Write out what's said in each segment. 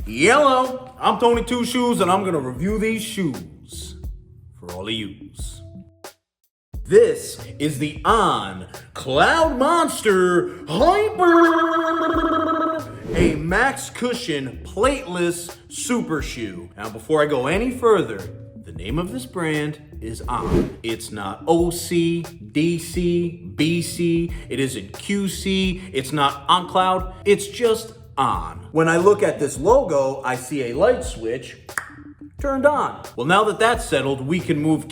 Yellow, I'm Tony Two Shoes, and I'm gonna review these shoes for all of yous. This is the On Cloudmonster Hyper, a max cushion plateless super shoe. Now, before I go any further, the name of this brand is On. It's not OC, DC, BC, it isn't QC, it's not On Cloud, it's just On. When I look at this logo, I see a light switch turned on. Well, now that that's settled, we can move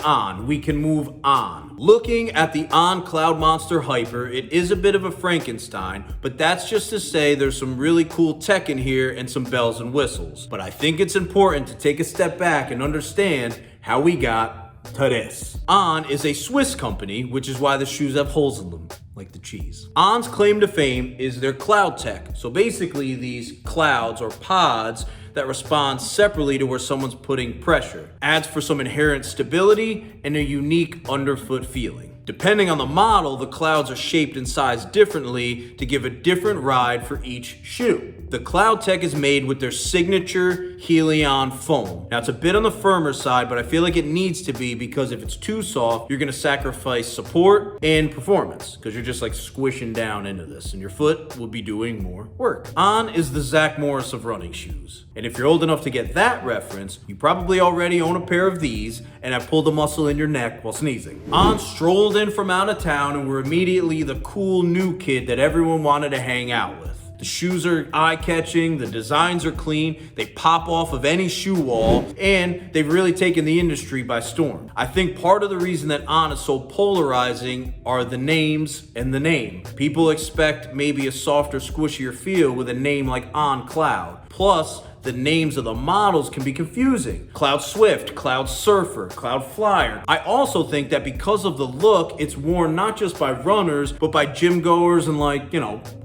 on. We can move on. Looking at the On Cloudmonster Hyper, it is a bit of a Frankenstein, but that's just to say there's some really cool tech in here and some bells and whistles. But I think it's important to take a step back and understand how we got to this. On is a Swiss company, which is why the shoes have holes in them, like the cheese. On's claim to fame is their cloud tech. So basically these clouds or pods that respond separately to where someone's putting pressure. Adds for some inherent stability and a unique underfoot feeling. Depending on the model, the clouds are shaped and sized differently to give a different ride for each shoe. The cloud tech is made with their signature Helion foam. Now it's a bit on the firmer side, but I feel like it needs to be because if it's too soft, you're gonna sacrifice support and performance because you're just like squishing down into this and your foot will be doing more work. On is the Zach Morris of running shoes. And if you're old enough to get that reference, you probably already own a pair of these and have pulled a muscle in your neck while sneezing. On strolled in from out of town and were immediately the cool new kid that everyone wanted to hang out with. The shoes are eye-catching, the designs are clean, they pop off of any shoe wall, and they've really taken the industry by storm. I think part of the reason that On is so polarizing are the names and the name. People expect maybe a softer, squishier feel with a name like On Cloud. Plus, the names of the models can be confusing. Cloud Swift, Cloud Surfer, Cloud Flyer. I also think that because of the look, it's worn not just by runners, but by gym goers and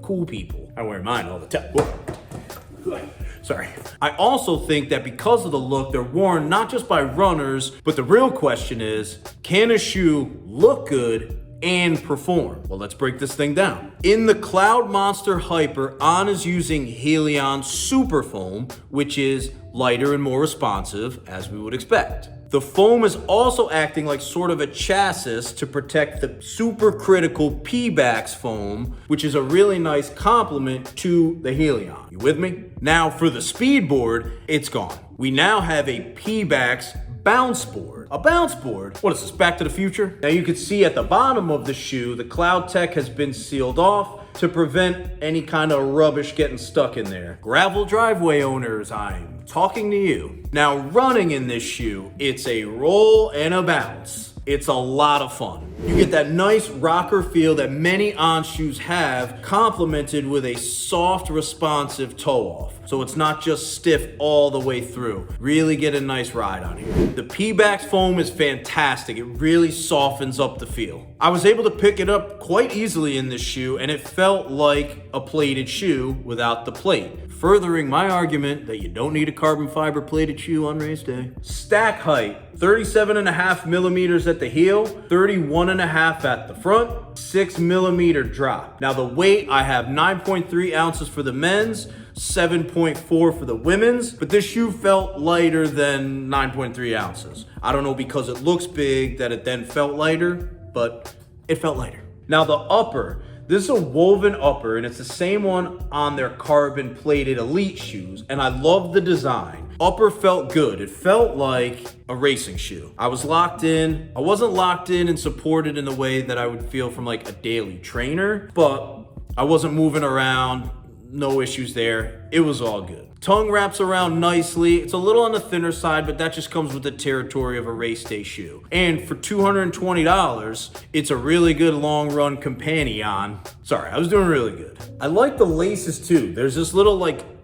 cool people. I wear mine all the time. Whoa. Sorry. I also think that because of the look, they're worn not just by runners, but the real question is, can a shoe look good and perform? Well, let's break this thing down. In the Cloudmonster Hyper, On is using Helion Super Foam, which is lighter and more responsive, as we would expect. The foam is also acting like sort of a chassis to protect the supercritical P-Bax foam, which is a really nice complement to the Helion. You with me? Now for the speed board, it's gone. We now have a P-Bax bounce board. A bounce board? What is this, Back to the Future? Now you can see at the bottom of the shoe, the cloud tech has been sealed off to prevent any kind of rubbish getting stuck in there. Gravel driveway owners, I'm talking to you. Now running in this shoe, it's a roll and a bounce. It's a lot of fun. You get that nice rocker feel that many On shoes have, complemented with a soft, responsive toe off. So it's not just stiff all the way through. Really get a nice ride on here. The P-Bax foam is fantastic. It really softens up the feel. I was able to pick it up quite easily in this shoe, and it felt like a plated shoe without the plate, furthering my argument that you don't need a carbon fiber plated shoe on race day. Stack height, 37.5 millimeters at the heel, 31.5 at the front, 6 millimeter drop. Now the weight, I have 9.3 ounces for the men's, 7.4 for the women's, but this shoe felt lighter than 9.3 ounces. I don't know because it looks big that it then felt lighter, but it felt lighter. Now the upper, this is a woven upper and it's the same one on their carbon plated Elite shoes, and I love the design. Upper felt good. It felt like a racing shoe. I was locked in. I wasn't locked in and supported in the way that I would feel from like a daily trainer, but I wasn't moving around. No issues there. It was all good. Tongue wraps around nicely. It's a little on the thinner side, but that just comes with the territory of a race day shoe. And for $220, it's a really good long run companion. Sorry, I was doing really good. I like the laces too. There's this little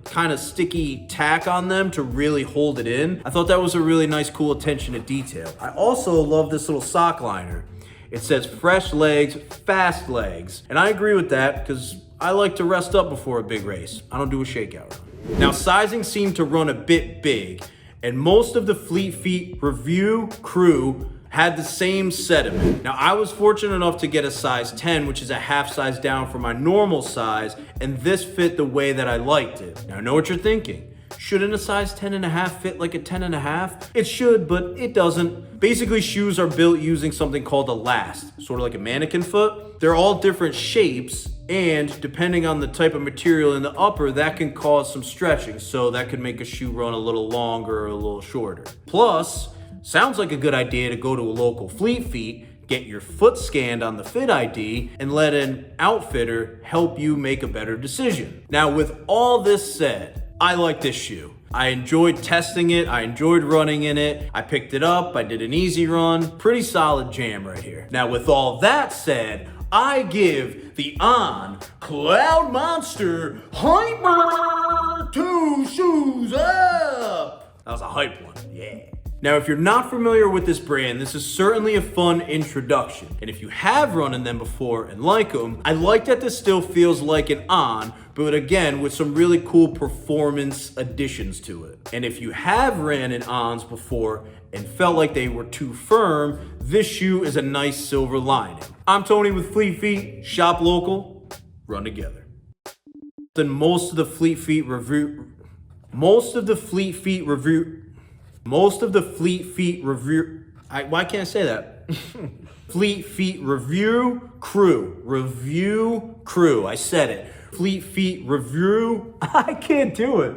kind of sticky tack on them to really hold it in. I thought that was a really nice, cool attention to detail. I also love this little sock liner. It says fresh legs, fast legs. And I agree with that because I like to rest up before a big race. I don't do a shakeout run. Now sizing seemed to run a bit big, and most of the Fleet Feet review crew had the same sentiment. Now, I was fortunate enough to get a size 10, which is a half size down from my normal size, and this fit the way that I liked it. Now, I know what you're thinking. Shouldn't a size 10.5 fit like a 10.5? It should, but it doesn't. Basically, shoes are built using something called a last, sort of like a mannequin foot. They're all different shapes, and depending on the type of material in the upper, that can cause some stretching, so that could make a shoe run a little longer or a little shorter. Plus, sounds like a good idea to go to a local Fleet Feet, get your foot scanned on the Fit ID, and let an outfitter help you make a better decision. Now, with all this said, I like this shoe. I enjoyed testing it. I enjoyed running in it. I picked it up. I did an easy run. Pretty solid jam right here. Now, with all that said, I give the On Cloudmonster Hyper 2 shoes up. That was a hype one. Yeah. Now, if you're not familiar with this brand, this is certainly a fun introduction. And if you have run in them before and like them, I like that this still feels like an On, but again, with some really cool performance additions to it. And if you have ran in Ons before and felt like they were too firm, this shoe is a nice silver lining. I'm Tony with Fleet Feet, shop local, run together. Then why can't I say that? Fleet Feet review crew. I said it. Fleet Feet review. I can't do it.